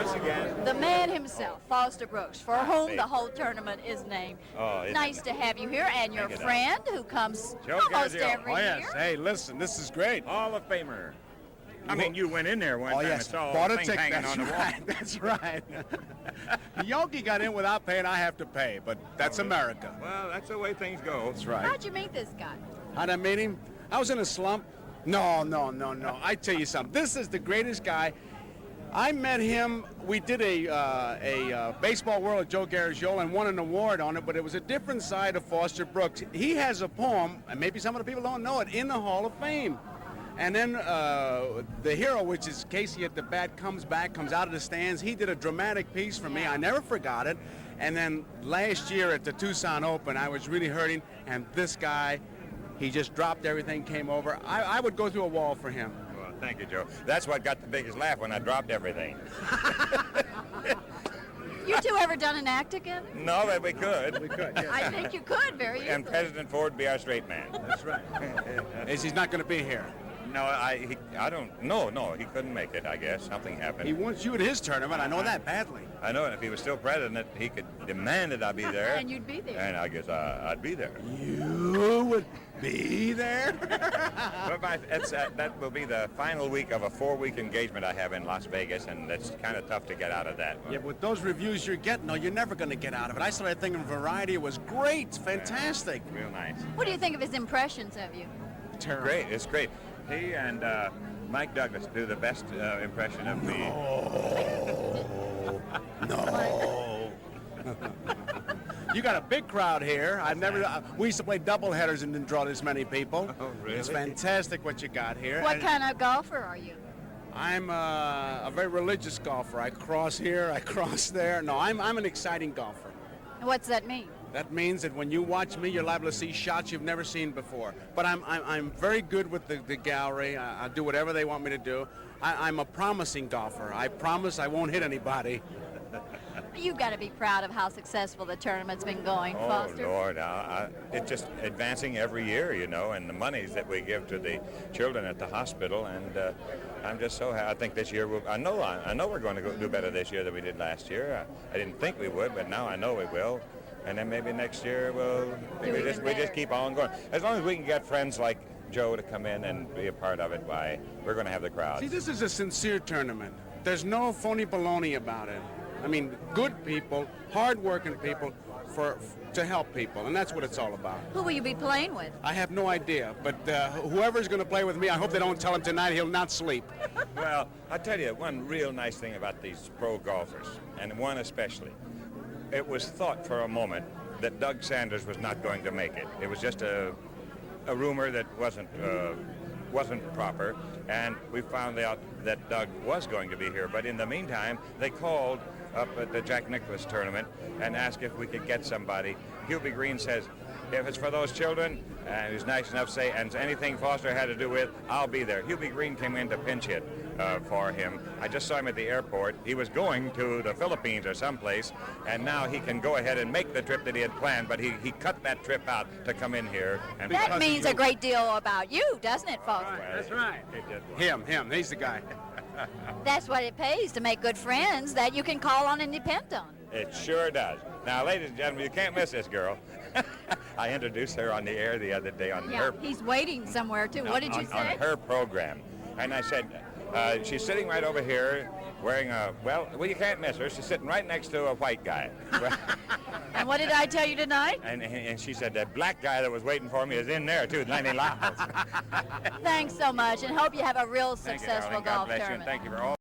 once again. The man himself, Foster Brooks, for whom the whole tournament is named. Oh, nice to have you here, and your friend who comes Joe almost Garagiola. every Oh, yes. year. Hey, listen, this is great. Hall of Famer. I mean, you went in there one Oh, time yes. and saw Bought the a thing ticket. hanging That's on the wall. right. That's right. Yogi got in without paying. I have to pay, but that's America. Well, that's the way things go. That's right. How'd you meet this guy? How'd I meet him? I was in a slump. No. I tell you something. This is the greatest guy. I met him. We did a baseball world with Joe Garagiola and won an award on it, but it was a different side of Foster Brooks. He has a poem, and maybe some of the people don't know it, in the Hall of Fame. And then the hero, which is Casey at the bat, comes back, comes out of the stands. He did a dramatic piece for me. I never forgot it. And then last year at the Tucson Open, I was really hurting, and this guy, he just dropped everything, came over. I would go through a wall for him. Well, thank you, Joe. That's what got the biggest laugh when I dropped everything. You two ever done an act together? No, but we could. We could, yes. I think you could very easily. And President Ford would be our straight man. That's right. He's not going to be here. No, I don't. No, he couldn't make it. I guess something happened. He wants you at his tournament. I know that badly. I know, and if he was still president, he could demand that I be there. And you'd be there. And I guess I'd be there. You would be there? Well, that will be the final week of a 4-week engagement I have in Las Vegas, and it's kind of tough to get out of that. Yeah, with those reviews you're getting, though, you're never going to get out of it. I started thinking Variety. It was great, fantastic. Real nice. What do you think of his impressions of you? Terrible. Great, it's great. He and Mike Douglas do the best impression of me. No. You got a big crowd here. We used to play double headers and didn't draw this many people. Oh, really? It's fantastic what you got here. What And kind of golfer are you? I'm a very religious golfer. I cross here, I cross there. No, I'm an exciting golfer. What's that mean? That means that when you watch me, you're liable to see shots you've never seen before. But I'm very good with the gallery. I'll do whatever they want me to do. I'm a promising golfer. I promise I won't hit anybody. You've got to be proud of how successful the tournament's been going, Oh, Foster. Lord, it's just advancing every year, you know, and the monies that we give to the children at the hospital, and I'm just so happy. I think this year, I know we're going to do better this year than we did last year. I didn't think we would, but now I know we will. And then maybe next year we just keep on going. As long as we can get friends like Joe to come in and be a part of it, why we're going to have the crowd. See, this is a sincere tournament. There's no phony baloney about it. I mean, good people, hard-working people to help people, and that's what it's all about. Who will you be playing with? I have no idea, but whoever's going to play with me, I hope they don't tell him tonight he'll not sleep. Well, I'll tell you one real nice thing about these pro golfers, and one especially. It was thought for a moment that Doug Sanders was not going to make it. It was just a rumor that wasn't proper, and we found out that Doug was going to be here. But in the meantime, they called up at the Jack Nicklaus tournament and asked if we could get somebody. Hubie Green says, if it's for those children, and he's nice enough to say, and anything Foster had to do with, I'll be there. Hubie Green came in to pinch hit for him. I just saw him at the airport. He was going to the Philippines or someplace, and now he can go ahead and make the trip that he had planned, but he cut that trip out to come in here. And That means a great deal about you, doesn't it, Foster? That's right. Him, he's the guy. That's what it pays to make good friends that you can call on and depend on. It sure does. Now, ladies and gentlemen, you can't miss this girl. I introduced her on the air the other day on her... He's waiting somewhere, too. What did you say? On her program. And I said, she's sitting right over here wearing well, you can't miss her. She's sitting right next to a white guy. And what did I tell you tonight? And she said, that black guy that was waiting for me is in there, too, 90 miles. Thanks so much, and hope you have a real Thank you, successful darling. God golf bless you, and tournament. thank you for all.